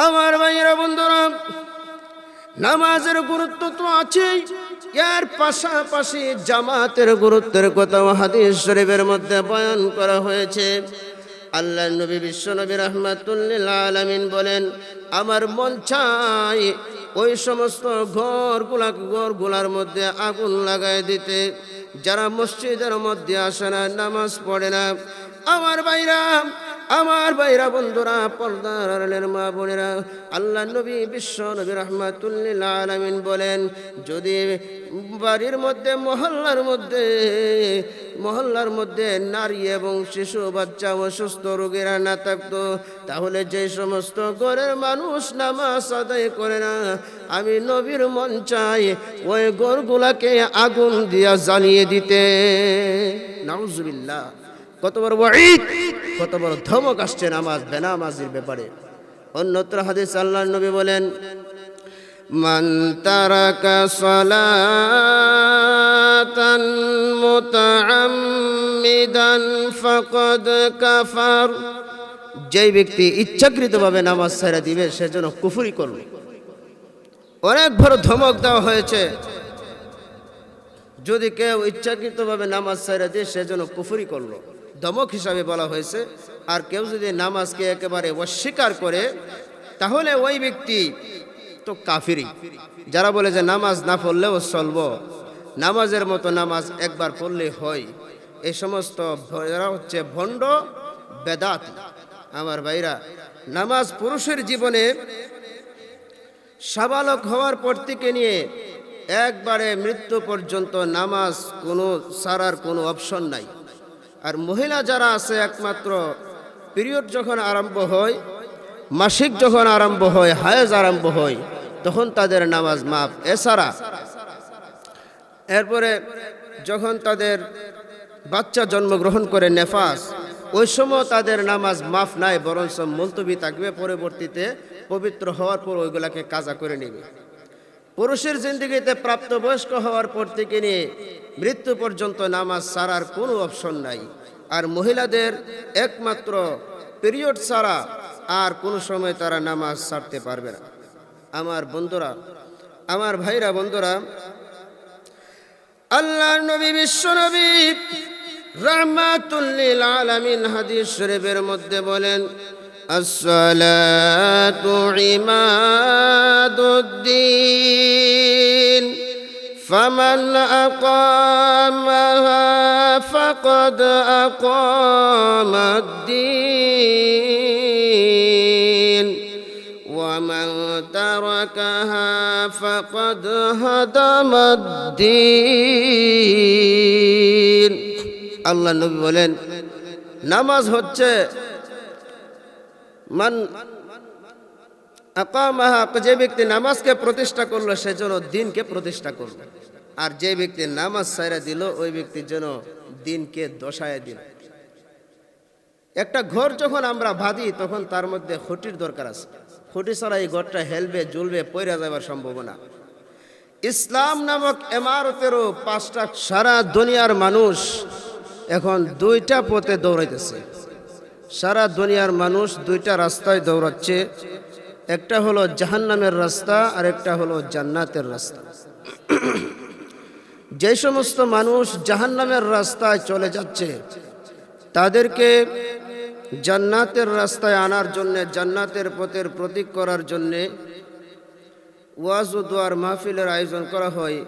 আমার ভাইয়েরা বন্ধুরা, নামাজের গুরুত্ব তো আছেই, এর পাশাপাশি জামাতের গুরুত্বের কথাও হাদিস শরীফের মধ্যে বয়ান করা হয়েছে। আল্লাহর নবী বিশ্বনবী রাহমাতুল লিল আলামিন বলেন, আমার মন চাই ওই সমস্ত ঘরগুলার মধ্যে আগুন লাগায় দিতে যারা মসজিদের মধ্যে আসে না, নামাজ পড়ে না। আমার ভাইরা বন্ধুরা, পর্দার আড়ালের মা বোনেরা, আল্লাহ নবী বিশ্ব নবী রাহমাতুল লিল আলামিন বলেন, যদি বাড়ির মধ্যে মহল্লার মধ্যে নারী এবং শিশু বাচ্চা অসুস্থ রোগীরা না থাকতো, তাহলে যে সমস্ত ঘরের মানুষ নামাজ আদায় করে না, আমি নবীর মন চাই ওই ঘরগুলাকে আগুন দিয়া জ্বালিয়ে দিতে। নাউজুবিল্লাহ! কত বড় ওয়াঈদ, কত বড় ধমক আসছে নামাজ বেনামাজির ব্যাপারে। অন্যত্র হাদিস আল্লাহর নবী বলেন, মান তারাকা সালাতান মুতাআম্মিদান ফাকাদ কাফার। যে ব্যক্তি ইচ্ছাকৃতভাবে নামাজ ছেড়ে দিবে সে যেন কুফরি করবে। অনেক বড় ধমক দেওয়া হয়েছে, যদি কেউ ইচ্ছাকৃতভাবে নামাজ ছেড়ে দিয়ে সে যেন কুফরি করলো, ধমক হিসাবে বলা হয়েছে। আর কেউ যদি নামাজকে একেবারে অস্বীকার করে তাহলে ওই ব্যক্তি তো কাফিরি। যারা বলে যে নামাজ না পড়লেও চলবো, নামাজের মতো নামাজ একবার পড়লে হয়, এই সমস্ত যারা হচ্ছে ভণ্ড বেদাত। আমার ভাইরা, নামাজ পুরুষের জীবনে সাবালক হওয়ার পর থেকে নিয়ে একবারে মৃত্যু পর্যন্ত নামাজ কোনো ছাড়ার কোনো অপশন নাই। আর মহিলা যারা আছে, একমাত্র পিরিয়ড যখন আরম্ভ হয়, মাসিক যখন আরম্ভ হয়, হায়েজ আরম্ভ হয়, তখন তাদের নামাজ মাফ। এছাড়া এরপরে যখন তাদের বাচ্চা জন্মগ্রহণ করে নেফাস, ওই সময় তাদের নামাজ মাফ নাই, বরঞ্চ মুলতবি থাকবে। পরবর্তীতে পবিত্র হওয়ার পর ওইগুলাকে কাজা করে নেবে। পুরুষের জিন্দেগিতে প্রাপ্তবয়স্ক হওয়ার পর থেকে নিয়ে মৃত্যু পর্যন্ত নামাজ ছাড়ার কোনো অপশন নাই। আর মহিলাদের একমাত্র পিরিয়ড ছাড়া আর কোনো সময় তারা নামাজ ছাড়তে পারবে না। আমার বন্ধুরা, আমার ভাইরা বন্ধুরা, আল্লাহর নবী বিশ্ব নবী রাহমাতুল লিল আলামিন হাদিস শরীফের মধ্যে বলেন, আসসালাতু ইমাদুদ্দিন ফামান আকামাহা ফাকাদ আকামাদ্দিন ওয়া মান তারাকাহা ফাকাদ হাদামাদ্দিন। আল্লাহ নবী বলেন, নামাজ হচ্ছে মান আকামাহা, যে ব্যক্তি নামাজকে প্রতিষ্ঠা করলো সে যেন দিনকে প্রতিষ্ঠা করলো। আর যে ব্যক্তি নামাজ ছাইরা দিল ওই ব্যক্তি যেন দিনকে দশায় দিল। একটা ঘর যখন আমরা বাঁধি তখন তার মধ্যে খুঁটির দরকার আছে। খুঁটি ছাড়া এই ঘরটা হেলবে, জ্বলবে, পইরা যাবার সম্ভাবনা। ইসলাম নামক ইমারতেরও 5টা। সারা দুনিয়ার মানুষ এখন 2টা পথে দৌড়াইতেছে। সারা দুনিয়ার মানুষ 2টা রাস্তায় দৌড়াচ্ছে। একটা হলো জাহান্নামের রাস্তা, আর একটা হলো জান্নাতের রাস্তা। যে সমস্ত মানুষ জাহান্নামের রাস্তায় চলে যাচ্ছে তাদেরকে জান্নাতের রাস্তায় আনার জন্য, জান্নাতের পথের প্রতীক করার জন্য ওয়াজ ও দোয়ার মাহফিলের আয়োজন করা হয়,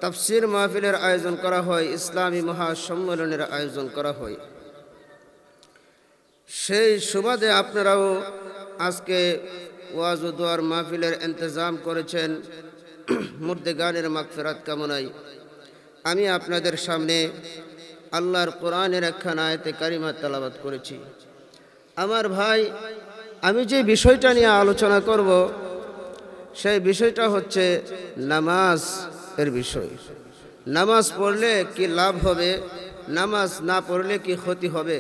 তাফসির মাহফিলের আয়োজন করা হয়, ইসলামী মহাসম্মেলনের আয়োজন করা হয়। সেই সুবাদে আপনারাও আজকে ওয়াজ ও দোয়ার মাহফিলের ইন্তজাম করেছেন। মুর্দেগানের মাগফিরাত কামনায় আমি আপনাদের সামনে আল্লাহর কোরআনের একখানা আয়াতে কারিমা তেলাওয়াত করেছি। আমার ভাই, আমি যে বিষয়টা নিয়ে আলোচনা করব সেই বিষয়টা হচ্ছে নামাজ এর বিষয়। নামাজ পড়লে কি লাভ হবে, নামাজ না পড়লে কি ক্ষতি হবে,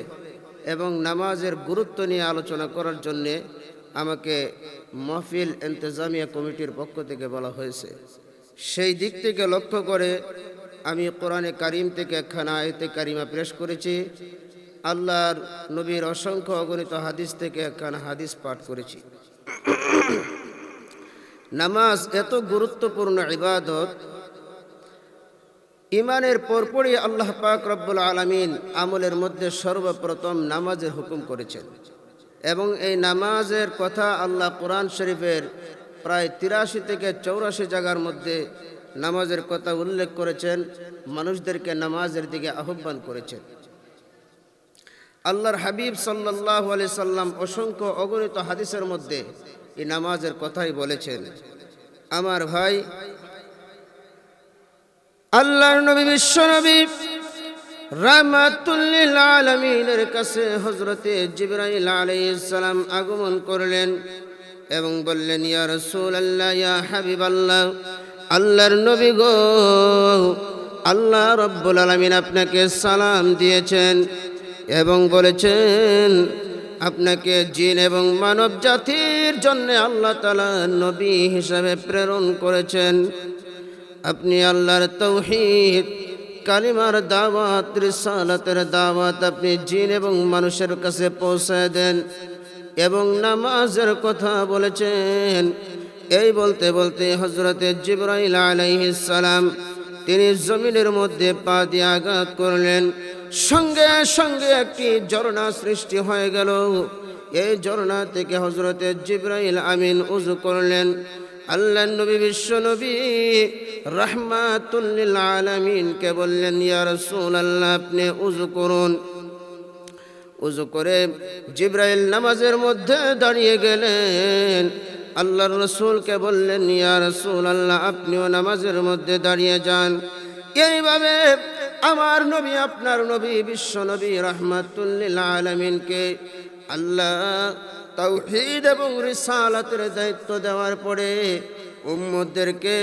এবং নামাজের গুরুত্ব নিয়ে আলোচনা করার জন্যে আমাকে মাহফিল ইন্তেজামিয়া কমিটির পক্ষ থেকে বলা হয়েছে। সেই দিক থেকে লক্ষ্য করে আমি কোরআনে কারিম থেকে একখানা আয়াতে কারিমা পেশ করেছি। আল্লাহর নবীর অসংখ্য অগণিত হাদিস থেকে একখানা হাদিস পাঠ করেছি। নামাজ এত গুরুত্বপূর্ণ ইবাদত, ইমানের পরপরই আল্লাহ পাক রব্বুল আলামিন আমলের মধ্যে সর্বপ্রথম নামাজের হুকুম করেছেন এবং এই নামাজের কথা আল্লাহ কোরআন শরীফের প্রায় ৮৩ থেকে ৮৪ জায়গার মধ্যে নামাজের কথা উল্লেখ করেছেন, মানুষদেরকে নামাজের দিকে আহ্বান করেছেন। আল্লাহর হাবিব সাল্লাল্লাহু আলাইহি সাল্লাম অসংখ্য অগণিত হাদিসের মধ্যে এই নামাজের কথাই বলেছেন। আমার ভাই, আল্লাহর নবী বিশ্বনবী রাহমাতুল লিল আলামিনের কাছে হযরতে জিবরাইল আলাইহিস সালাম আগমন করলেন এবং বললেন, ইয়া রাসূলুল্লাহ, ইয়া হাবিবাল্লাহ, আল্লাহর নবী গো, আল্লাহ রাব্বুল আলামিন আপনাকে সালাম দিয়েছেন এবং বলেছেন আপনাকে জিন এবং মানব জাতির জন্য আল্লাহ তাআলা নবী হিসাবে প্রেরণ করেছেন। আপনি আল্লাহর তাওহীদ কালিমার দাওয়াত, রিসালাতের দাওয়াত আপনি জিন এবং মানুষের কাছে পৌঁছায় দেন এবং নামাজের কথা বলেছেন। এই বলতে বলতে হযরতে জিবরাইল আলাইহিস সালাম তিনি জমিনের মধ্যে পা দিয়ে আঘাত করলেন, সঙ্গে সঙ্গে একটি ঝর্ণা সৃষ্টি হয়ে গেল। এই ঝর্ণা থেকে হযরতে জিবরাইল আমিন ওযু করলেন। আল্লাহর নবী বিশ্বনবী রাহমাতুল লিল আলামিনকে বললেন, ইয়া রাসূলুল্লাহ, আপনি ওযু করুন। ওযু করে জিবরাইল নামাজের মধ্যে দাঁড়িয়ে গেলেন। আল্লাহর রাসূলকে বললেন, ইয়া রাসূলুল্লাহ, আপনিও নামাজের মধ্যে দাঁড়িয়ে যান। এইভাবে আমার নবী, আপনার নবী বিশ্বনবী রাহমাতুল লিল আলামিনকে আল্লাহ তাওহীদ এবং রিসালাতের দায়িত্ব দেওয়ার পরে উম্মতদেরকে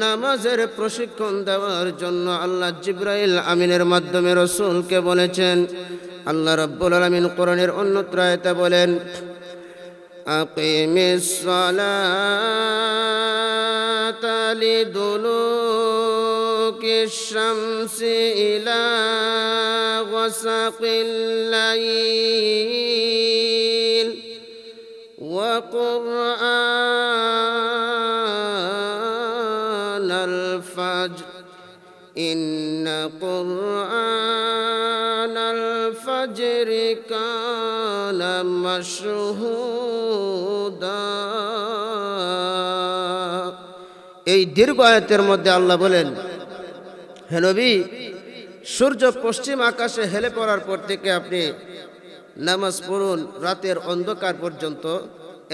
নামাজের প্রশিক্ষণ দেওয়ার জন্য আল্লাহ জিবরাইল আমিনের মাধ্যমে রাসূলকে বলেছেন। আল্লাহ রাব্বুল আলামিন কোরআনের অন্যত্র আয়াতে বলেন, আকিমিস সালাতা লিদুলুকিশ শামসি ইলা ওয়াসাকিল লাইল ওয়া কুরআনাল ফাজর ইন্না কুরআনাল ফাজরি কানা মাশহুদা। এই দীর্ঘ আয়াতের মধ্যে আল্লাহ বলেন, হে নবী, সূর্য পশ্চিম আকাশে হেলে পড়ার পর থেকে আপনি নামাজ পড়ুন রাতের অন্ধকার পর্যন্ত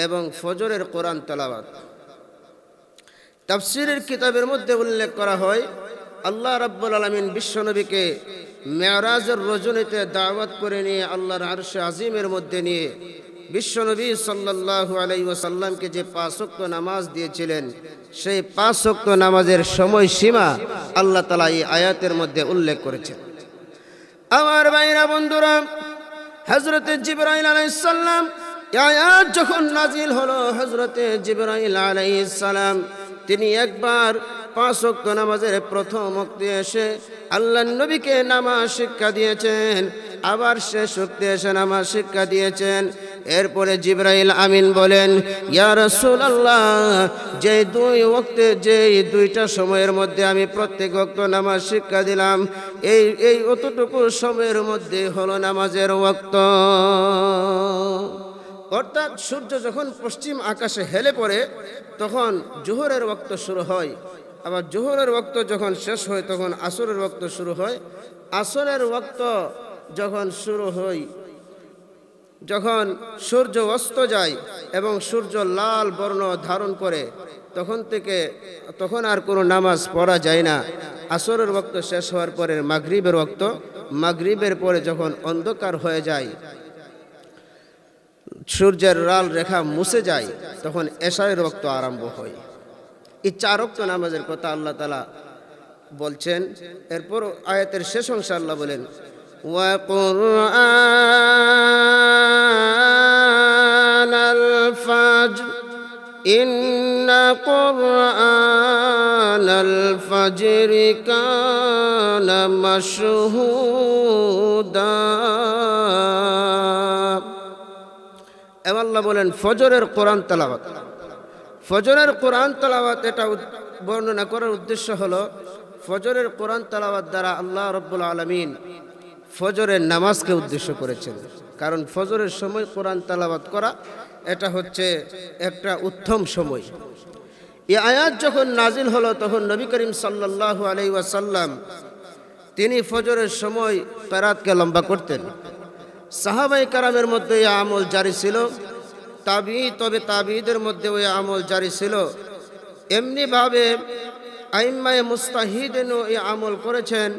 এবং ফজরের কোরআন তেলাওয়াত। তাফসীরের কিতাবের মধ্যে উল্লেখ করা হয়, আল্লাহ রাব্বুল আলামিন বিশ্বনবীকে মেরাজের রজনীতে দাওয়াত করে নিয়ে আল্লাহর আরশে আজিমের মধ্যে নিয়ে বিশ্বনবী সাল্লাল্লাহু আলাইহি ওয়াসাল্লামকে যে 5 ওয়াক্ত নামাজ দিয়েছিলেন, সেই 5 ওয়াক্ত নামাজের সময়সীমা আল্লাহ তাআলা এই আয়াতের মধ্যে উল্লেখ করেছেন। আমার ভাইরা বন্ধুরা, হযরতে জিবরাইল আলাইহিস সালাম আয়াত যখন নাজিল হলো, হযরতে জিবরাইল আলাইহিস সালাম তিনি একবার 5 ওয়াক্ত নামাজের প্রথম ওয়াক্তে এসে আল্লাহর নবীকে নামাজ শিক্ষা দিয়েছেন, আবার শেষ ওয়াক্তে এসে নামাজ শিক্ষা দিয়েছেন। এরপরে জিবরাইল আমিন বলেন, ইয়া রাসূলুল্লাহ, যে 2 ওয়াক্তে, যে 2টা সময়ের মধ্যে আমি প্রত্যেক ওয়াক্ত নামাজ শিক্ষা দিলাম, এই অতটুকু সময়ের মধ্যে হলো নামাজের ওয়াক্ত। অর্থাৎ সূর্য যখন পশ্চিম আকাশে হেলে পড়ে তখন জোহরের ওয়াক্ত শুরু হয়, আবার জোহরের ওয়াক্ত যখন শেষ হয় তখন আসরের ওয়াক্ত শুরু হয়। আসরের ওয়াক্ত যখন শুরু হয়, যখন সূর্য অস্ত যায় এবং সূর্য লাল বর্ণ ধারণ করে, তখন আর কোনো নামাজ পড়া যায় না। আসরের ওয়াক্ত শেষ হওয়ার পরে মাগরিবের ওয়াক্ত, মাগরিবের পরে যখন অন্ধকার হয়ে যায়, সূর্যের লাল রেখা মুছে যায়, তখন এশারের ওয়াক্ত আরম্ভ হয়। এই 4 ওয়াক্ত নামাজের কথা আল্লাহ তাআলা বলছেন। এরপর আয়াতের শেষ অংশে আল্লাহ বলেন, ওয়া কুরআনাল ফাজর ইন্না কুরআনাল ফাজরি কানা মাশহুদা। এবং আল্লাহ বলেন ফজরের কোরআন তেলাওয়াত। ফজরের কোরআন তেলাওয়াত এটা বর্ণনা করার উদ্দেশ্য হলো ফজরের কোরআন তেলাওয়াত দ্বারা আল্লাহ রাব্বুল আলামিন ফজরের নামাজকে উদ্দেশ্য করেছেন। কারণ ফজরের সময় কোরআন তেলাওয়াত করা এটা হচ্ছে একটা উত্তম সময়। এই আয়াত যখন নাজিল হলো তখন নবী করিম সাল্লাল্লাহু আলাইহি ওয়াসাল্লাম তিনি ফজরের সময় কেরাতকে লম্বা করতেন। সাহাবায়ে কেরামের মধ্যে এই আমল জারি ছিল, তবে তাবিঈদের মধ্যে ওই আমল জারি ছিল। এমনিভাবে আইম্মায়ে মুস্তাহিদিনও এই আমল করেছেন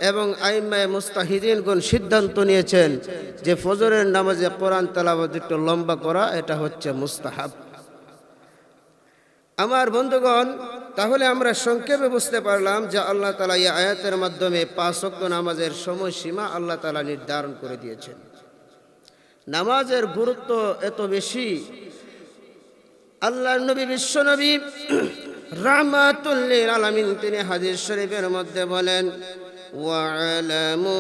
এবং আইম্মায়ে মুস্তাহিদিনগণ সিদ্ধান্ত নিয়েছেন যে ফজরের নামাজে কোরআন তেলাওয়াত একটু লম্বা করা এটা হচ্ছে মুস্তাহাব। আমার বন্ধুগণ, তাহলে আমরা সংক্ষেপে বুঝতে পারলাম যে আল্লাহ তাআলা এই আয়াতের মাধ্যমে 5 ওয়াক্ত নামাজের সময়সীমা আল্লাহ তাআলা নির্ধারণ করে দিয়েছেন। নামাজের গুরুত্ব এত বেশি, আল্লাহর নবী বিশ্বনবী রাহমাতুল লিল আলামিন তিনি হাদিস শরীফের মধ্যে বলেন ওয়া'লামু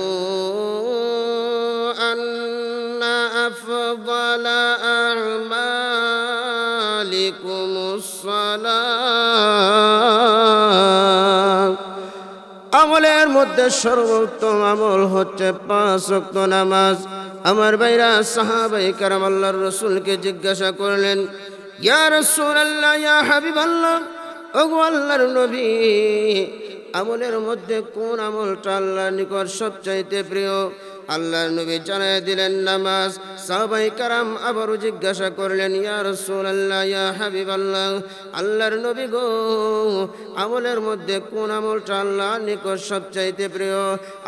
আন্না আফদালা আ'মালিকুমুস সালাত, আমলের মধ্যে সর্বোত্তম আমল হচ্ছে 5 ওয়াক্ত নামাজ। আমার ভাইরা সাহাবায়ে কেরাম আল্লাহর রাসূলকে জিজ্ঞাসা করলেন, ইয়া রাসূলুল্লাহ, ইয়া হাবিবাল্লাহ, ওগো আল্লাহর নবী, আমলের মধ্যে কোন আমলটা আল্লাহর নিকট সবচাইতে প্রিয়? আল্লাহর নবী জানায় দিলেন নামাজ। সাহাবায়ে কেরাম আবারও জিজ্ঞাসা করলেন, ইয়া রাসূলুল্লাহ, ইয়া হাবিবাল্লাহ, আল্লাহর নবী গো, আমলের মধ্যে কোন আমলটা আল্লাহর নিকট সবচাইতে প্রিয়?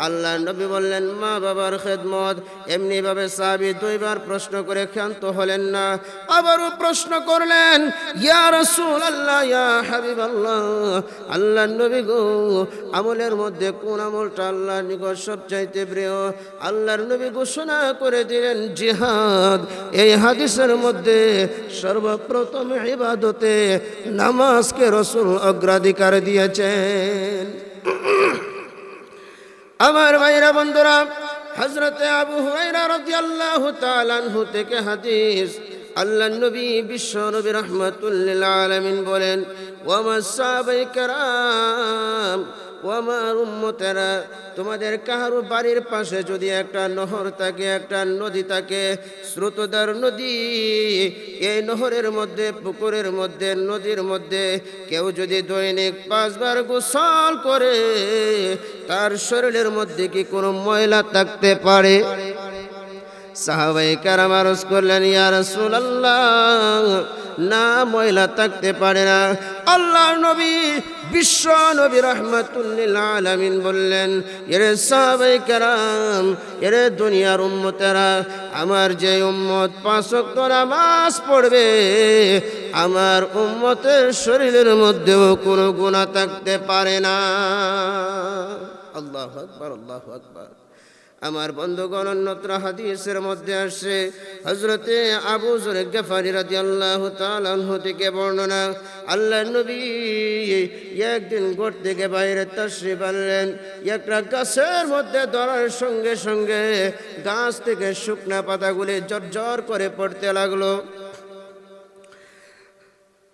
আল্লাহর নবী বললেন, মা বাবার খেদমত। এমনিভাবে সাহাবী 2 বার প্রশ্ন করে ক্ষান্ত হলেন না, আবারও প্রশ্ন করলেন, ইয়া রাসূলুল্লাহ, ইয়া হাবিবাল্লাহ, আল্লাহর নবী গো, আমলের মধ্যে কোন আমলটা আল্লাহর নিকট সবচাইতে প্রিয়? আল্লাহর নবী ঘোষণা করে দিলেন জিহাদ। এই হাদিসের মধ্যে সর্বপ্রথম ইবাদতে নামাজকে রাসূল অগ্রাধিকার দিয়েছেন। আমার ভাইরা বন্ধুরা, হযরতে আবু হুরায়রা রাদিয়াল্লাহু তাআলা আনহু থেকে হাদিস, আল্লাহর নবী বিশ্ব নবী রাহমাতুল লিল আলামিন বলেন, ওয়া সাহাবায়ে কেরাম, ও আমার উম্মতেরা, তোমাদের কারো বাড়ির পাশে যদি একটা নহর থাকে, একটা নদী থাকে, স্রোতদার নদী, এই নহরের মধ্যে, পুকুরের মধ্যে, নদীর মধ্যে কেউ যদি দৈনিক 5 বার গোসল করে, তার শরীরের মধ্যে কি কোনো ময়লা থাকতে পারে? সাহাবায়ে কেরাম আরজ করলেন, ইয়া রাসূলুল্লাহ, না, ময়লা থাকতে পারে না। আল্লাহর নবী বিশ্ব নবী রাহমাতুল লিল আলামিন বললেন, এরে সাহাবায়ে কেরাম, এরে দুনিয়ার উম্মতেরা, আমার যে উম্মত 5 ওয়াক্ত নামাজ পড়বে, আমার উম্মতের শরীরের মধ্যেও কোনো গুনাহ থাকতে পারে না। আল্লাহু আকবার, আল্লাহু আকবার। আমার বন্ধুগণ, অন্যত্র হাদিসের মধ্যে আসছে, হযরতে আবু যর গফারি রাদিয়াল্লাহু তাআলা আনহু থেকে বর্ণনা, আল্লাহর নবী একদিন ঘর থেকে বাইরে তাশরিফ আনলেন। একটা গাছের মধ্যে ধরার সঙ্গে সঙ্গে গাছ থেকে শুকনা পাতাগুলি ঝরঝর করে পড়তে লাগলো।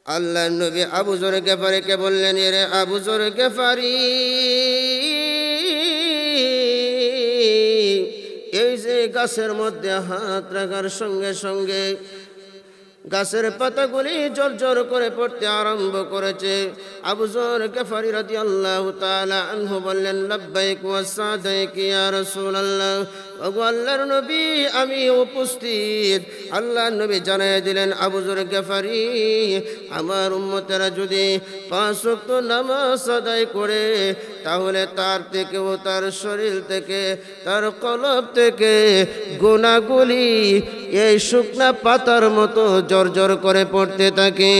আল্লাহর নবী আবু যর গফারিকে বললেন, এরে আবু যর গফারি, এই যে গাছের মধ্যে হাত রাখার সঙ্গে সঙ্গে গাছের পাতাগুলি ঝরঝর করে পড়তে আরম্ভ করেছে। আবু যর গফারি রাদিয়াল্লাহু তাআলা আনহু বললেন, লাব্বাইক ওয়া সাদাইক ইয়া রাসূলুল্লাহ, ওগো আল্লাহর নবী, আমি উপস্থিত। আল্লাহর নবী জানায় দিলেন, আবু যর গফারি, আমার উম্মতেরা যদি 5 ওয়াক্ত নামাজ আদায় করে, তাহলে তার থেকেও, তার শরীর থেকে, তার কলব থেকে গুনাহগুলি এই শুকনা পাতার মতো জর্জর করে পড়তে থাকে।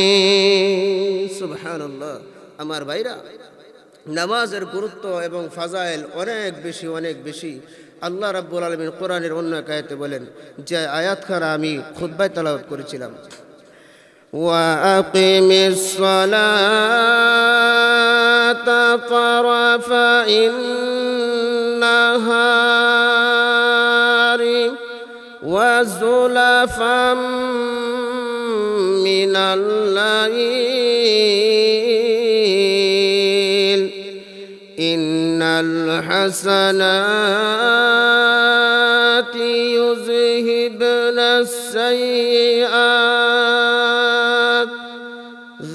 সুবহানাল্লাহ। আমার ভাইরা, নামাজের গুরুত্ব এবং ফাজাইল অনেক বেশি, অনেক বেশি। আল্লাহ রাব্বুল আলামিন কোরআনের অন্য এক আয়াতে বলেন, যে আয়াতখানা আমি খুতবায় তেলাওয়াত করেছিলাম, ওয়া আকিমিস সালাতা তারাফাইন নাহারি ওয়া وزلفا من الليل إن الحسنات يذهبن السيئات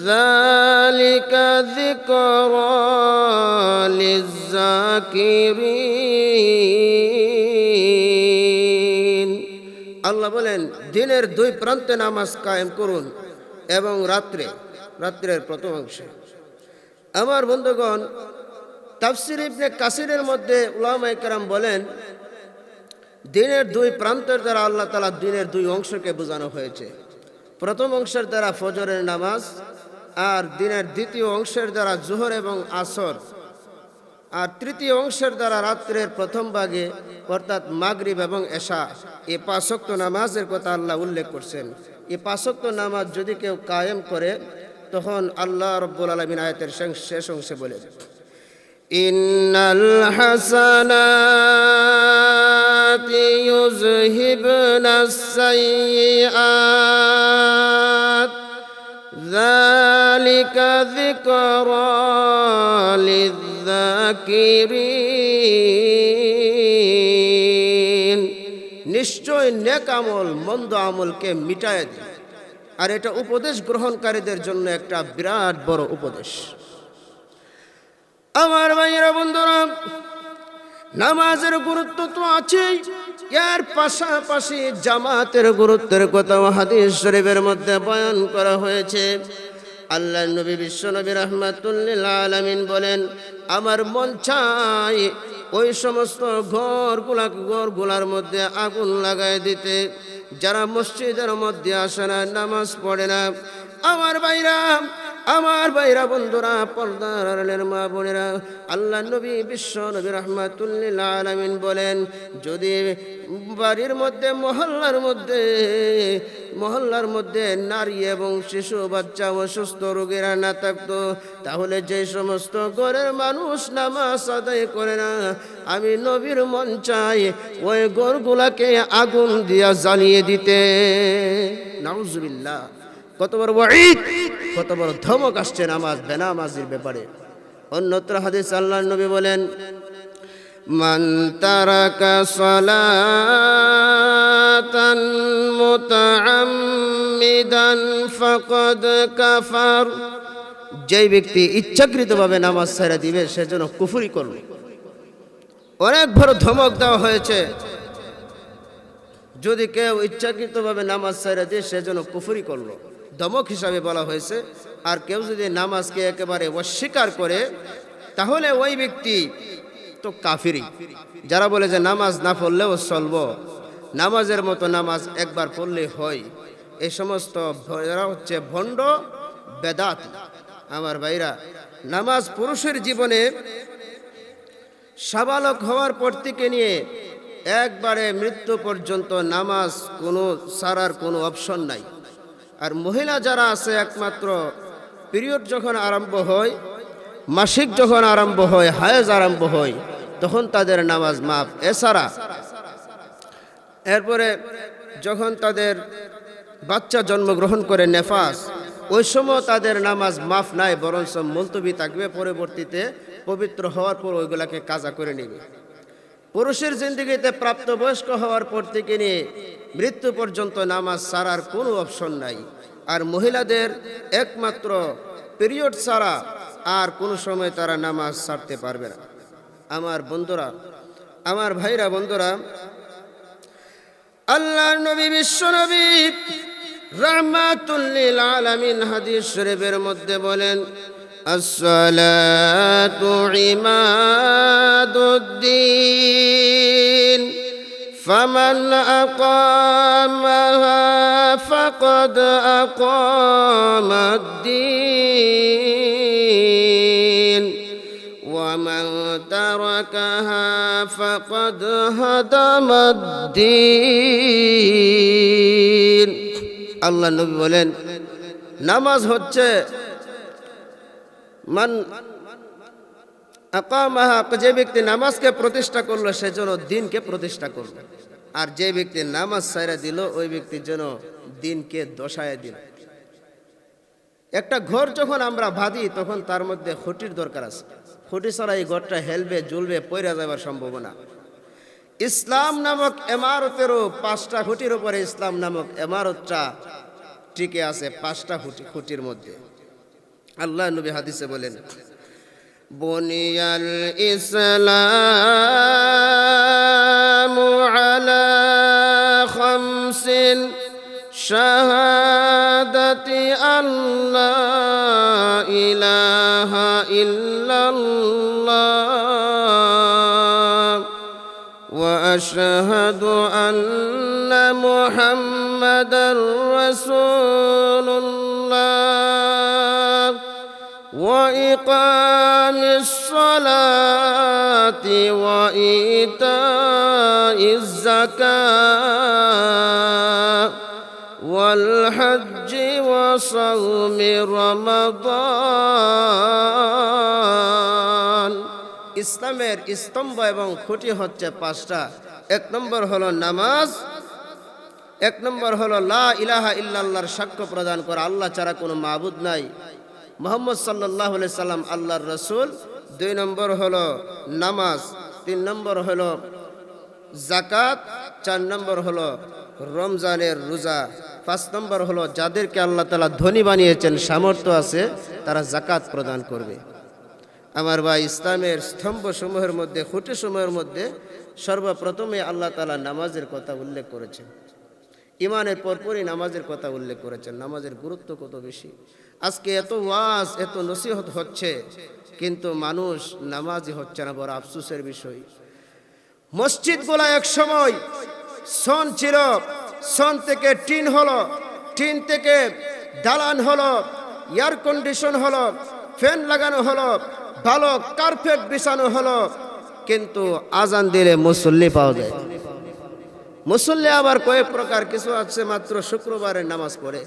ذلك ذكرى للذاكرين আল্লাহ বলেন দিনের দুই প্রান্তে নামাজ কায়েম করুন এবং রাত্রের প্রথম অংশে। আমার বন্ধুগণ, তাফসীর ইবনে কাসিরের মধ্যে উলামায়ে কেরাম বলেন দিনের দুই প্রান্তের দ্বারা আল্লাহ তাআলা দিনের দুই অংশকে বোঝানো হয়েছে। প্রথম অংশের দ্বারা ফজরের নামাজ, আর দিনের দ্বিতীয় অংশের দ্বারা জোহর এবং আসর, আর তৃতীয় অংশের দ্বারা রাত্রের প্রথম ভাগে অর্থাৎ মাগরিব এবং এশা। এই 5 ওয়াক্ত নামাজের কথা আল্লাহ উল্লেখ করছেন। এই 5 ওয়াক্ত নামাজ যদি কেউ কায়েম করে তখন আল্লাহ রাব্বুল আলামিন আয়াতের শেষ অংশে বলেন ইন্নাল হাসানাতি ইউযহিবনাস সাইয়্যাত যালিকা যিকরা লিযযাকিরিন। নিশ্চয় নেক আমল মন্দ আমলকে মিটায় দেয়, আর এটা উপদেশ গ্রহণকারীদের জন্য একটা বিরাট বড় উপদেশ। আমার ভাইয়েরা বন্ধুরা, নামাজের গুরুত্ব তো আছেই, এর পাশাপাশি জামাতের গুরুত্বের কথা হাদিস শরীফের মধ্যে বয়ান করা হয়েছে। আল্লাহর নবী বিশ্বনবী রাহমাতুল লিল আলামিন বলেন, আমার মন চাই ওই সমস্ত ঘরগুলার মধ্যে আগুন লাগায় দিতে যারা মসজিদের মধ্যে আসে না, নামাজ পড়ে না। আমার ভাইরা বন্ধুরা, পর্দার আড়ালের মা বোনেরা, আল্লাহ নবী বিশ্ব নবী রাহমাতুল লিল আলামিন বলেন, যদি বাড়ির মধ্যে মহল্লার মধ্যে নারী এবং শিশু বাচ্চা অসুস্থ রোগীরা না থাকতো, তাহলে যে সমস্ত ঘরের মানুষ নামাজ আদায় করে না, আমি নবীর মন চাই ওই ঘরগুলাকে আগুন দিয়া জ্বালিয়ে দিতে। নাউজুবিল্লাহ। কত বড় ওয়াঈদ, কত বড় ধমক আসছে নামাজ বেনামাজির ব্যাপারে। অন্যত্র হাদিস আল্লাহর নবী বলেন, মান তারাকা সালাতান মুতাআম্মিদান ফাকাদ কাফার। যে ব্যক্তি ইচ্ছাকৃতভাবে নামাজ ছেড়ে দিবে সে যেন কুফরি করবে। অনেক বড় ধমক দেওয়া হয়েছে, যদি কেউ ইচ্ছাকৃতভাবে নামাজ ছেড়ে দিয়ে সে যেন কুফরি করলো, ধমক হিসাবে বলা হয়েছে। আর কেউ যদি নামাজকে একেবারে অস্বীকার করে তাহলে ওই ব্যক্তি তো কাফিরি। যারা বলে যে নামাজ না পড়লেও চলবো, নামাজের মতো নামাজ একবার পড়লে হয়, এই সমস্ত যারা হচ্ছে ভণ্ড বেদাত। আমার ভাইরা, নামাজ পুরুষের জীবনে সাবালক হওয়ার পর থেকে নিয়ে একবারে মৃত্যু পর্যন্ত নামাজ ছাড়ার কোনো অপশন নাই। আর মহিলা যারা আছে, একমাত্র পিরিয়ড যখন আরম্ভ হয়, মাসিক যখন আরম্ভ হয়, হায়েজ আরম্ভ হয়, তখন তাদের নামাজ মাফ। এছাড়া এরপরে যখন তাদের বাচ্চা জন্মগ্রহণ করে নেফাস, ওই সময় তাদের নামাজ মাফ নাই, বরঞ্চ মুলতবি থাকবে। পরবর্তীতে পবিত্র হওয়ার পর ওইগুলাকে কাজা করে নেবে। পুরুষের জিন্দেগিতে প্রাপ্তবয়স্ক হওয়ার পর থেকে নিয়ে মৃত্যু পর্যন্ত নামাজ ছাড়ার কোনো অপশন নাই। আর মহিলাদের একমাত্র পিরিয়ড ছাড়া আর কোনো সময় তারা নামাজ ছাড়তে পারবে না। আমার বন্ধুরা, আমার ভাইরা বন্ধুরা, আল্লাহর নবী বিশ্বনবী রাহমাতুল লিল আলামিন হাদিস শরীফের মধ্যে বলেন, আসসালাতু ইমাদুদ্দিন ফামান আকামাহা ফাকাদ আকামাদ্দিন ওয়া মান তারাকাহা ফাকাদ হাদামাদ্দিন। আল্লাহ নবী বলেন, নামাজ হচ্ছে মান আকামাহা, যে ব্যক্তি নামাজকে প্রতিষ্ঠা করলো সেজন্য দিনকে প্রতিষ্ঠা করলো। আর যে ব্যক্তি নামাজ ছাইরা দিল ওই ব্যক্তির জন্য দিনকে দশায় দিল। একটা ঘর যখন আমরা বাঁধি তখন তার মধ্যে খুঁটির দরকার আছে। খুঁটি ছাড়া এই ঘরটা হেলবে ঝুলবে পইরা যাবার সম্ভাবনা। ইসলাম নামক ইমারতেরও 5টা খুঁটির উপরে ইসলাম নামক ইমারতটা টিকে আছে, 5টা খুঁটির মধ্যে। আল্লাহ নবী হাদিসে বলেন, বুনিয়াল ইসলামু আলা খামসিন শাহাদাতি আল্লাহ ইলাহা ইল্লাল্লাহ ওয়া আশহাদু আন্না মুহাম্মাদার রাসূলুল্লাহ ওয়া ইকামিস সালাতি ওয়া ইতাইজ যাকাত ওয়াল হজ্জি ওয়া সাওমি রমাদান। ইসলামের স্তম্ভ এবং খুঁটি হচ্ছে 5টা। 1 নম্বর হলো নামাজ, 1 নম্বর হলো লা ইলাহা ইল্লাল্লাহর সাক্ষ্য প্রদান করা আল্লাহ ছাড়া কোনো মাবুদ নাই, মুহাম্মদ সাল্লাল্লাহু আলাইহি সাল্লাম আল্লাহর রাসূল। 2 নম্বর হলো নামাজ, 3 নম্বর হলো যাকাত, 4 নম্বর হলো রমজানের রোজা, 5 নম্বর হলো যাদেরকে আল্লাহ তাআলা ধনী বানিয়েছেন, সামর্থ্য আছে, তারা যাকাত প্রদান করবে। আমার ভাই, ইসলামের স্তম্ভ সমূহের মধ্যে, খুঁটি সমূহের মধ্যে সর্বপ্রথমে আল্লাহ তাআলা নামাজের কথা উল্লেখ করেছেন। ইমানের পরপরই নামাজের কথা উল্লেখ করেছেন। নামাজের গুরুত্ব কত বেশি। আজকে এত ওয়াজ, এত নসিহত হচ্ছে, কিন্তু মানুষ নামাজই হচ্ছে না, বড় আফসোসের বিষয়। মসজিদগুলা এক সময় সন ছিল, সন থেকে টিন হলো, টিন থেকে দালান হলো, এয়ার কন্ডিশন হলো, ফ্যান লাগানো হলো, ভালো কার্পেট বিছানো হলো, কিন্তু আজান দিলে মুসল্লি পাওয়া যায়। মুসল্লি আবার কয়েক প্রকার, কিছু আছে মাত্র শুক্রবারের নামাজ পড়ে,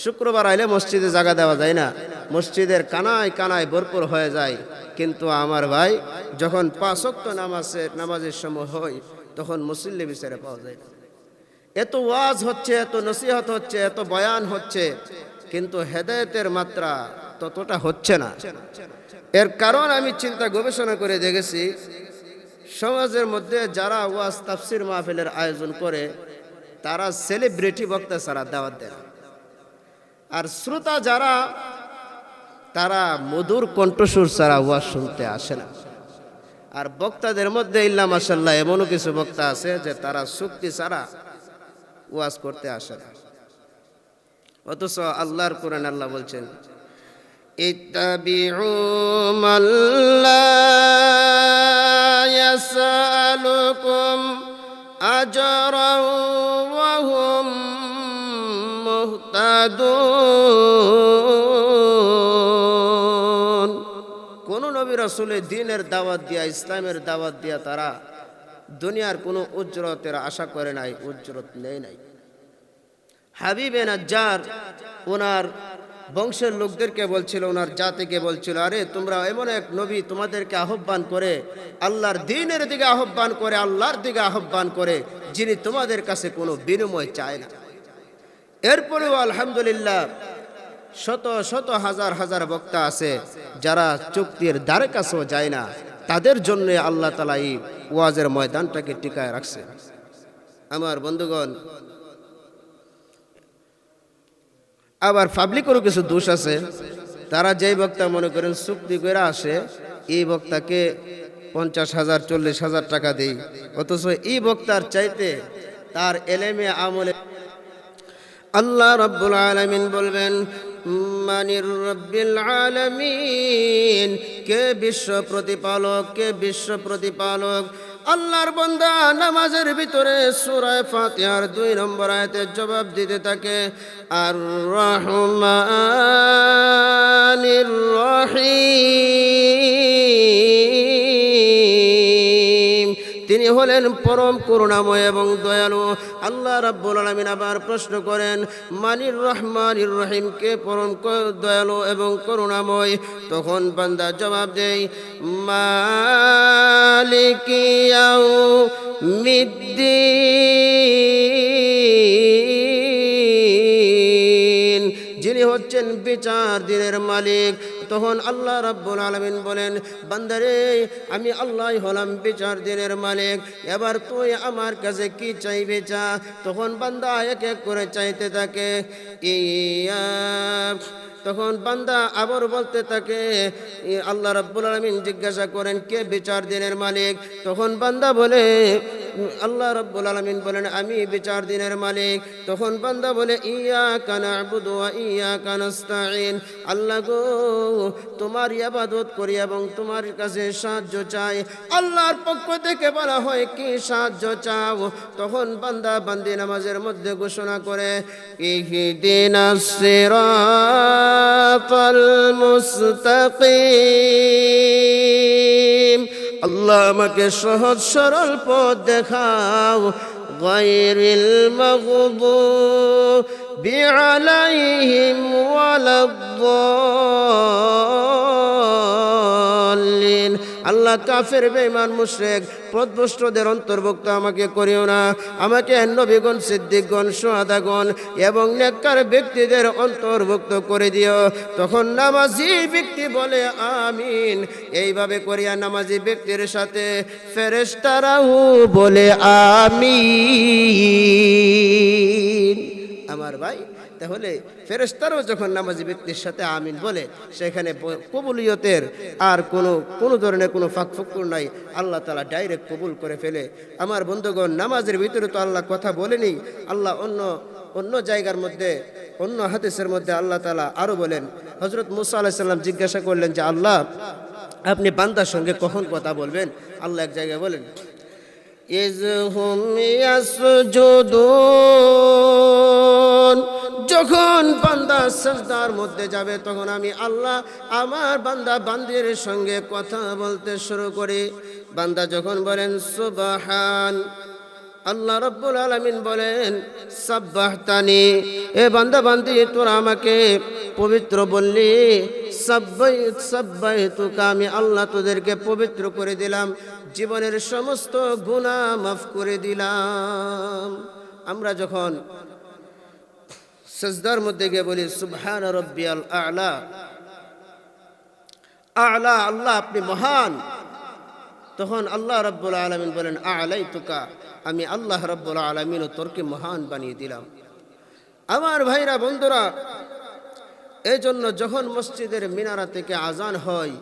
শুক্রবার আইলে মসজিদে জায়গা দেওয়া যায় না, মসজিদের কানায় কানায় ভরপুর হয়ে যায়। কিন্তু আমার ভাই, যখন 5 ওয়াক্ত নামাজের সময় হয় তখন মুসল্লি বিচারে পাওয়া যায় না। এত ওয়াজ হচ্ছে, এত নসিহত হচ্ছে, এত বয়ান হচ্ছে, কিন্তু হেদায়েতের মাত্রা ততটা হচ্ছে না। এর কারণ আমি চিন্তা গবেষণা করে দেখেছি, সমাজের মধ্যে যারা ওয়াজ তাফসির মাহফিলের আয়োজন করে তারা সেলিব্রিটি বক্তা ছাড়া দাওয়াত দেয় না। আর শ্রোতা যারা, তারা মধুর কণ্ঠস্বর ছাড়া ওয়াজ শুনতে আসে না। আর বক্তাদের মধ্যে ইল্লা মাশাআল্লাহ এমনও কিছু বক্তা আছে যে তারা শক্তি ছাড়া ওয়াজ করতে আসে না। অথচ আল্লাহর কোরআন আল্লাহ বলছেন, ইত্তাবিউ মান লা ইয়াসআলুকুম আজরান ওয়া হুম মুহতাদুন। কোন নবী রাসূলের দ্বীনের দাওয়াত দিয়া, ইসলামের দাওয়াত দিয়া তারা দুনিয়ার কোনো উজরতের আশা করে নাই, উজরত নেয় নাই। হাবিবে নাজ্জার ওনার বংশের লোকদেরকে বলছিল, ওনার জাতিকে বলছিল, আরে তোমরা এমন এক নবী তোমাদেরকে আহ্বান করে, আল্লাহর দ্বীনের দিকে আহ্বান করে, আল্লাহর দিকে আহ্বান করে, যিনি তোমাদের কাছে কোনো বিনিময় চায় না। এরপরেও আলহামদুলিল্লাহ শত শত হাজার হাজার বক্তা আছে যারা চুক্তির দ্বারে কাছেও যায় না। তাদের জন্য আল্লাহ তাআলা এই ওয়াজের ময়দানটাকে টিকায় রাখছে। আমার বন্ধুগণ, আবার পাবলিকেরও কিছু দোষ আছে। তারা যেই বক্তা মনে করেন চুক্তি করে আসে, এই বক্তাকে 50,000 40,000 টাকা দেই, অথচ এই বক্তার চাইতে তার এলেমে আমলে আল্লাহ রাব্বুল আলামিন বলবেন, মানির রাব্বিল আলামিন, কে বিশ্ব প্রতিপালক, কে বিশ্ব প্রতিপালক। আল্লাহর বান্দা নামাজের ভিতরে সূরা ফাতিহার 2 নম্বর আয়াতের জবাব দিতে থাকে, আর রহমানির রহিম, তিনি হলেন বলেন পরম করুণাময় এবং দয়ালু। আল্লাহ রাব্বুল আলামিন আবার প্রশ্ন করেন মানির রহমানির রহিম, কে পরম দয়ালু এবং করুণাময়? তখন বান্দা জবাব দেয় মালিকি ইয়াউমিদ্দিন, যিনি হচ্ছেন বিচার দিনের মালিক। তখন আল্লাহ রাব্বুল আলামিন বলেন বান্দারে, আমি আল্লাহ হলাম বিচার দিনের মালিক, এবার তুই আমার কাছে কি চাইবে চা। তখন বান্দা এক এক করে চাইতে থাকে ইয়া, তখন বান্দা আবার বলতে থাকে, আল্লাহ রাব্বুল আলামিন জিজ্ঞাসা করেন কে বিচার দিনের মালিক? তখন বান্দা বলে আল্লাহ রাব্বুল আলামিন বলেন আমি বিচার দিনের মালিক। তখন বান্দা বলে ইয়াকা না'বুদু ওয়া ইয়াকা নাস্তাঈন, আল্লাহ গো তোমার ইবাদত করি এবং তোমার কাছে সাহায্য চাই। আল্লাহর পক্ষ থেকে বলা হয় কি সাহায্য চাও? তখন বান্দা বান্দি নামাজের মধ্যে ঘোষণা করে ইহদিনাস সিরাতাল মুস্তাকিম, আল্লাহ আমাকে সহজ সরল পথ দেখাও। গায়রিল মাগদুবি আলাইহিম ওয়ালাদ-দাল্লিন, আল্লাহ কাফের বেঈমান মুশরিক পথভ্রষ্টদের অন্তর্ভুক্ত আমাকে করিও না, আমাকে নবীগণ সিদ্দিকগণ শুহাদাগণ এবং নেককার ব্যক্তিদের অন্তর্ভুক্ত করে দিও। তখন নামাজি ব্যক্তি বলে আমিন। এইভাবে করিয়া নামাজি ব্যক্তির সাথে ফেরেশতারাও বলে আমিন। আমার ভাই, তাহলে ফেরেশতারাও যখন নামাজি ব্যক্তির সাথে আমিন বলে, সেখানে কবুলিয়তের আর কোনো ধরনের কোনো ফাঁকফোকর নাই, আল্লাহ তাআলা ডাইরেক্ট কবুল করে ফেলে। আমার বন্ধুগণ, নামাজের ভিতরে তো আল্লাহ কথা বলেনি, আল্লাহ অন্য জায়গার মধ্যে অন্য হাদিসের মধ্যে আল্লাহ তাআলা আরো বলেন। হযরত মুসা আলাইহিস সালাম জিজ্ঞাসা করলেন যে আল্লাহ আপনি বান্দার সঙ্গে কখন কথা বলবেন? আল্লাহ এক জায়গায় বলেন ইযহুম ইয়াসজুদুন, যখন বান্দা সিজদার মধ্যে যাবে তখন আমি আল্লাহ আমার বান্দা বান্দির সঙ্গে কথা বলতে শুরু করি। বান্দা যখন বলেন সুবহান, আল্লাহ রাব্বুল আলামিন বলেন সাব্বাহতানি, এ বান্দা বান্দি তোরা আমাকে পবিত্র বললি, সাব্বাইতুকা, আমি আল্লাহ তোদেরকে পবিত্র করে দিলাম, জীবনের সমস্ত গুনাহ মাফ করে দিলাম। আমরা যখন সিজদার মধ্যে গিয়ে বলি সুবহান রাব্বিয়াল আ'লা, আ'লা আল্লাহ আপনি মহান, তখন আল্লাহ রাব্বুল আলামিন বলেন আ'লাইতুকা, আমি আল্লাহ রাব্বুল আলামিন তোরকে মহান বানিয়ে দিলাম। আমার ভাইরা বন্ধুরা, এই জন্য যখন মসজিদের মিনারা থেকে আজান হয়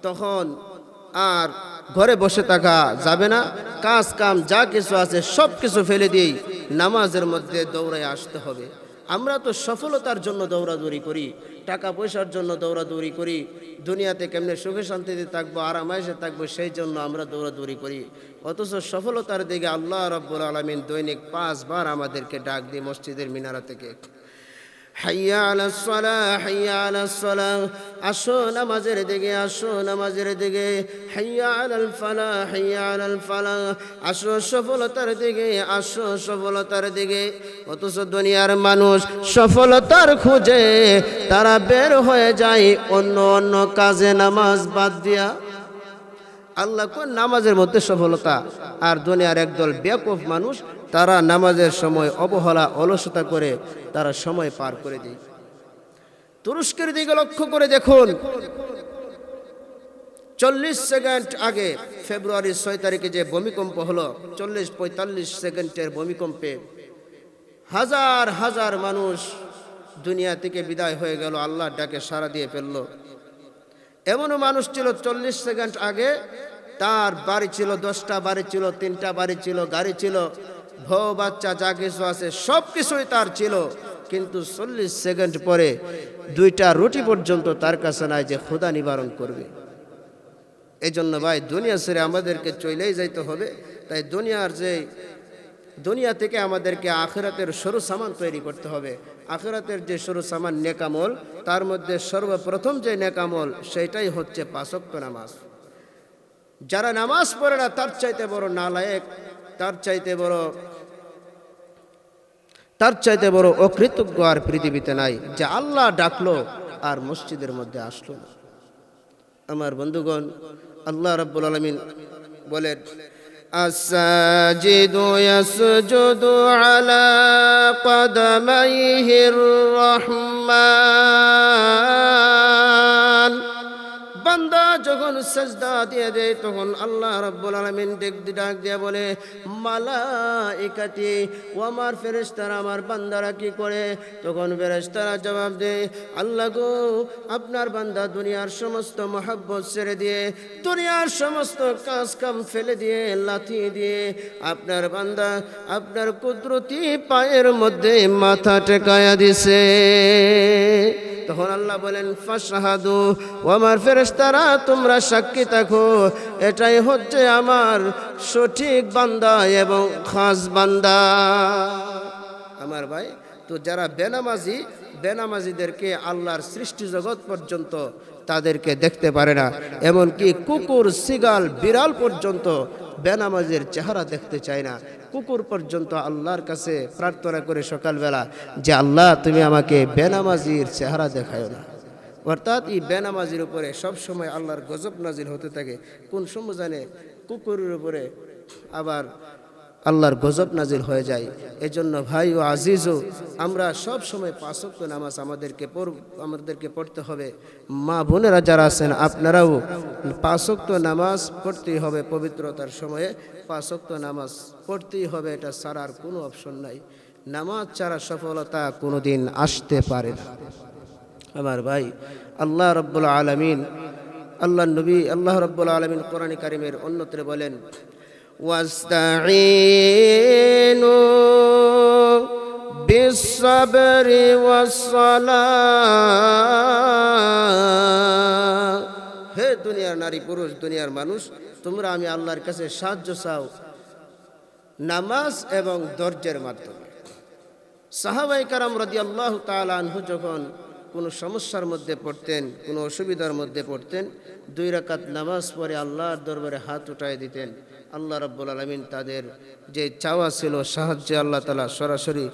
তখন আর ঘরে বসে থাকা যাবে না, কাজ কাম যা কিছু আছে সব কিছু ফেলে দিয়েই নামাজের মধ্যে দৌড়ায় আসতে হবে। আমরা তো সফলতার জন্য দৌড়াদৌড়ি করি, টাকা পয়সার জন্য দৌড়াদৌড়ি করি, দুনিয়াতে কেমনে সুখে শান্তিতে থাকবো, আরামায়েশে থাকবো, সেই জন্য আমরা দৌড়াদৌড়ি করি। অথচ সফলতার দিকে আল্লাহ রাব্বুল আলামিন দৈনিক 5 বার আমাদেরকে ডাক দিয়ে মসজিদের মিনারা থেকে হাইয়া আলাস সালাহ, হাইয়া আলাস সালাহ, আসো নামাজের দিকে, আসো নামাজের দিকে, হাইয়া আলাল ফালাহ, হাইয়া আলাল ফালাহ, আসো সফলতার দিকে, আসো সফলতার দিকে। অথচ দুনিয়ার মানুষ সফলতার খোঁজে তারা বের হয়ে যায় অন্য অন্য কাজে নামাজ বাদ দিয়া। আল্লাহ কোন নামাজের মধ্যে সফলতা, আর দুনিয়ার একদল বেকুফ মানুষ তারা নামাজের সময় অবহেলা অলসতা করে তারা সময় পার করে দেয়। তুরস্কের দিকে লক্ষ্য করে দেখুন, 40 সেকেন্ড আগে ফেব্রুয়ারি 6 তারিখে যে ভূমিকম্প হলো, 40-45 সেকেন্ডের ভূমিকম্পে হাজার হাজার মানুষ দুনিয়া থেকে বিদায় হয়ে গেল, আল্লাহর ডাকে সাড়া দিয়ে ফেলল। এমনও মানুষ ছিল 40 সেকেন্ড আগে তার বাড়ি ছিল 10টা বাড়ি ছিল, 3টা বাড়ি ছিল, গাড়ি ছিল, বউ বাচ্চা যা কিছু আছে সব কিছুই তার ছিল, কিন্তু 40 সেকেন্ড পরে 2টা রুটি পর্যন্ত তার কাছে নাই যে ক্ষুধা নিবারণ করবে। এই জন্য ভাই দুনিয়া ছেড়ে আমাদেরকে চলেই যাইতে হবে। তাই দুনিয়া থেকে আমাদেরকে আখিরাতের সরু সামান তৈরি করতে হবে। আখিরাতের যে সরু সামান নেকামল, তার মধ্যে সর্বপ্রথম যে নেকামল সেটাই হচ্ছে 5 ওয়াক্ত নামাজ। যারা নামাজ পড়ে না তার চাইতে বড় নালায়েক তার চাইতে বড় অকৃতজ্ঞ আর পৃথিবীতে নাই, যে আল্লাহ ডাকলো আর মসজিদের মধ্যে আসলো না। আমার বন্ধুগণ, আল্লাহ রাব্বুল আলামিন বলেন, الساجد يسجد على قدميه الرحمن। বান্দা যখন সাজদা দিয়ে দেয় তখন আল্লাহ রাব্বুল আলামিন ডাক দিয়ে বলে, মালাইকাতি, ও আমার ফেরেশতারা, আমার বান্দারা কি করে? তখন ফেরেশতারা জবাব দেয়, আল্লাহ গো, আপনার বান্দা দুনিয়ার সমস্ত মহব্বত ছেড়ে দিয়ে, দুনিয়ার সমস্ত কাজ কাম ফেলে দিয়ে, লাথি দিয়ে আপনার বান্দা আপনার কুদরতি পায়ের মধ্যে মাথা টেকায়া দিছে। তখন আল্লাহ বলেন, ফাশহাদু, ও আমার ফেরেশতারা, তোমরা সাক্ষী থাকো, এটাই হচ্ছে আমার সঠিক বান্দা এবং খাস বান্দা। আমার ভাই, তো যারা বেনামাজিদেরকে আল্লাহর সৃষ্টি জগৎ পর্যন্ত তাদেরকে দেখতে পারে না, এমনকি কুকুর, সিগাল, বিড়াল পর্যন্ত বেনামাজের চেহারা দেখতে চায় না। কুকুর পর্যন্ত আল্লাহর কাছে প্রার্থনা করে সকালবেলা যে আল্লাহ, তুমি আমাকে বেনামাজির চেহারা দেখায়ো না। অর্থাৎ এই বেনামাজির উপরে সব সময় আল্লাহর গজব নাজিল হতে থাকে। কোন সময় জানে কুকুরের উপরে আবার আল্লাহর গজব নাজিল হয়ে যায়। এজন্য ভাই ও আজিজও, আমরা সব সময় 5 ওয়াক্ত নামাজ আমাদেরকে পড়তে হবে। মা বোনেরা যারা আছেন, আপনারাও 5 ওয়াক্ত নামাজ পড়তেই হবে। পবিত্রতার সময়ে 5 ওয়াক্ত নামাজ পড়তেই হবে, এটা ছাড়ার কোনো অপশন নাই। নামাজ ছাড়া সফলতা কোনোদিন আসতে পারে না। আমার ভাই, আল্লাহ রাব্বুল আলামিন, আল্লাহ রাব্বুল আলামিন কোরআন কারীমের অন্যত্রে বলেন, ওয়াস্তাঈনু বিস-সাবরি ওয়াস-সালাহ। হে দুনিয়ার নারী পুরুষ, দুনিয়ার মানুষ, তোমরা আমি আল্লাহর কাছে সাহায্য চাও নামাজ এবং ধৈর্যের মাধ্যমে। সাহাবায়ে কেরাম রাদিয়াল্লাহু তাআলা আনহু যখন কোনো সমস্যার মধ্যে পড়তেন, কোনো অসুবিধার মধ্যে পড়তেন, 2 রাকাত নামাজ পড়ে আল্লাহর দরবারে হাত উঠায় দিতেন। আল্লাহ রাব্বুল আলামিন তাদের যে চাওয়া ছিল সাহায্যে, আল্লাহ তাআলা সরাসরি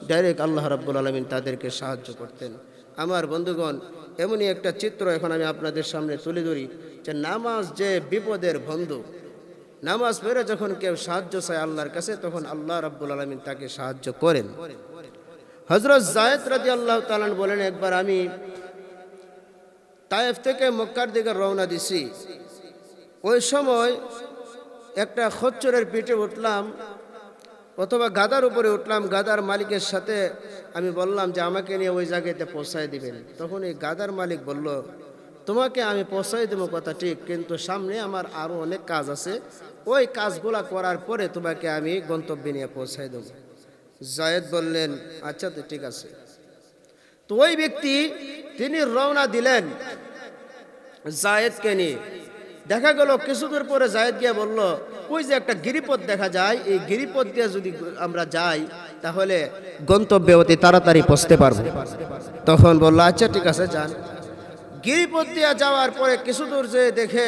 ডাইরেক্ট আল্লাহ রাব্বুল আলামিন তাদেরকে সাহায্য করতেন। আমার বন্ধুগণ, এমনই একটা চিত্র এখন আমি আপনাদের সামনে তুলে ধরি যে নামাজ যে বিপদের বন্ধু। নামাজ পড়ে যখন কেউ সাহায্য চায় আল্লাহর কাছে, তখন আল্লাহ রাব্বুল আলামিন তাকে সাহায্য করেন। হযরত যায়েদ রাদিয়াল্লাহু তাআলা বলেন, একবার আমি তায়েফ থেকে মক্কার দিকে রওনা দিছি। ওই সময় একটা খচ্চরের পিঠে উঠলাম, অথবা গাদার উপরে উঠলাম। গাদার মালিকের সাথে আমি বললাম যে আমাকে নিয়ে ওই জায়গাতে পৌঁছায় দিবেন। তখন এই গাদার মালিক বলল, তোমাকে আমি পৌঁছায় দেবো কথা ঠিক, কিন্তু সামনে আমার আরও অনেক কাজ আছে, ওই কাজগুলা করার পরে তোমাকে আমি গন্তব্যে নিয়ে পৌঁছায় দেবো। যায়েদ বললেন, আচ্ছা তো ঠিক আছে। তো ওই ব্যক্তি তিনি রওনা দিলেন যায়েদকে নিয়ে। দেখা গেল কিছুদূর পরে যায়েদ গিয়ে বলল, ওই যে একটা গিরিপথ দেখা যায়, এই গিরিপথ দিয়ে যদি আমরা যাই তাহলে গন্তব্যে অতি তাড়াতাড়ি পৌঁছতে পারবো। তখন বলল, আচ্ছা ঠিক আছে, যান। গিরিপথ দিয়ে যাওয়ার পরে কিছুদূর যে দেখে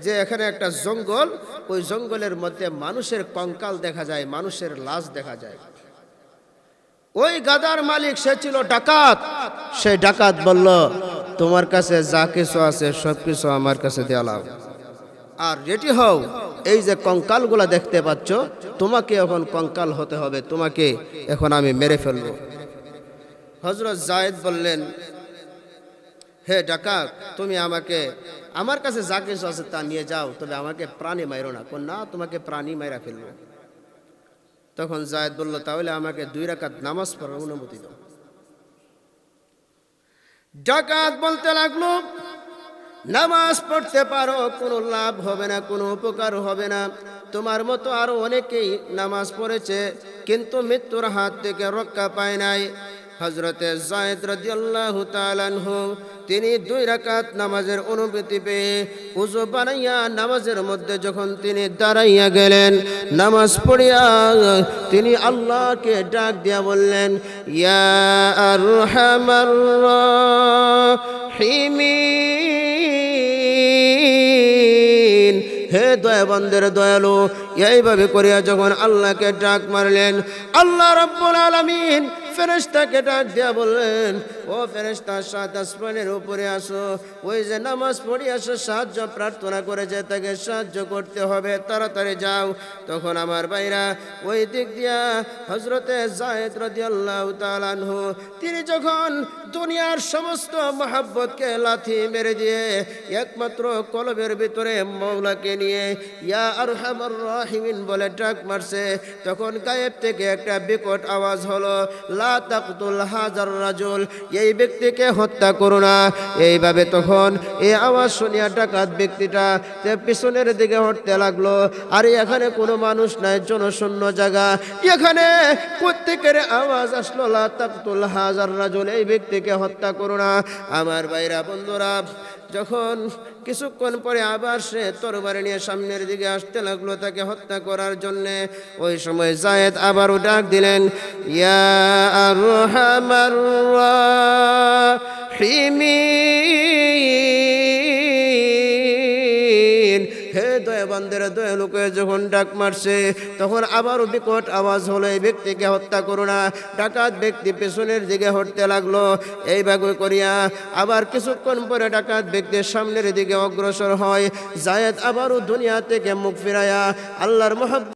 যে এখানে একটা জঙ্গল, ওই জঙ্গলের মধ্যে মানুষের কঙ্কাল দেখা যায়, মানুষের লাশ দেখা যায়। ওই গাদার মালিক, সে ছিল ডাকাত। সেই ডাকাত বলল, তোমার কাছে যা কিছু আছে সব কিছু আমার কাছে দেওয়ালাম, আর রেডি হও, এই যে কঙ্কালগুলা দেখতে পাচ্ছ, তোমাকে এখন কঙ্কাল হতে হবে, তোমাকে এখন আমি মেরে ফেলব। হযরত যায়েদ বললেন, হে ডাকাত, তুমি আমাকে, আমার কাছে যা কিছু আছে তা নিয়ে যাও, তবে আমাকে প্রাণী মাইরো না। না, তোমাকে প্রাণী মাইরা ফেলবো। তখন যায়েদ বলল, তাহলে আমাকে 2 রাকাত নামাজ পড়ার অনুমতি দাও। ডাকাত বলতে লাগলো, নামাজ পড়তে পারো, কোনো লাভ হবে না, কোনো উপকার হবে না। তোমার মতো আরো অনেকেই নামাজ পড়েছে, কিন্তু মৃত্যুর হাত থেকে রক্ষা পায় নাই। হযরতে যায়েদ রাদিয়াল্লাহু তাআলা আনহু তিনি 2 রাকাত নামাজের অনুমতি পেয়ে ওযু বানাইয়া নামাজের মধ্যে যখন তিনি দাঁড়াইয়া গেলেন, নামাজ পড়িয়া তিনি আল্লাহকে ডাক দিয়া বললেন, ইয়া আরহামার রাহিমিন, হে দয়াবানদের দয়ালু, এইভাবে করিয়া যখন আল্লাহকে ডাক মারলেন, আল্লাহ রাব্বুল আলামিন ফেরেশতাকে ডাক দিয়া বললেন, ও ফেরেশতা, 7 আসমানের উপরে আসো, ওই যে নামাজ পড়ি আসো সাহায্য প্রার্থনা করেছে তাকে সাহায্য করতে হবে, তাড়াতাড়ি যাও। তখন আমার ভাইরা ওই দিক দিয়া হযরতে যায়েদ রাদিয়াল্লাহু তাআলা আনহু তিনি যখন দুনিয়ার সমস্ত মহব্বতকে লাথি মেরে দিয়ে একমাত্র কলবের ভিতরে মওলাকে নিয়ে ইয়া আরহামার রাহিমিন বলে ডাক মারছে, তখন গায়েব থেকে একটা বিকট আওয়াজ হলো, লা তাকতুল হাজার রাজুল, এই ব্যক্তিকে হত্যা করো না। এইভাবে তখন এই আওয়াজ শুনিয়া ডাকাত ব্যক্তিটা পিছনের দিকে হটতে লাগলো। আর এখানে কোনো মানুষ নাই, জনশূন্য জায়গা, এখানে প্রত্যেকের আওয়াজ আসলো, লা তাকতুল হাজার রাজুল, এই ব্যক্তিকে হত্যা করো না। আমার ভাইরা বন্ধুরা, যখন কিছুক্ষণ পরে আবার সে তরবারি নিয়ে সামনের দিকে আসতে লাগলো তাকে হত্যা করার জন্যে, ওই সময় যায়েদ আবারও ডাক দিলেন, ইয়া আরহামার রাহিমিন, হে দয়াবানদের দয়ালুকে যখন ডাক মারছে তখন আবারও বিকট আওয়াজ হলো, এই ব্যক্তিকে হত্যা করো না। ডাকাত ব্যক্তি পেছনের দিকে হটতে লাগলো। এইভাবে করিয়া আবার কিছুক্ষণ পরে ডাকাত ব্যক্তির সামনের দিকে অগ্রসর হয়। যায়েদ আবারও দুনিয়া থেকে মুখ ফিরাইয়া আল্লাহর মহব্বত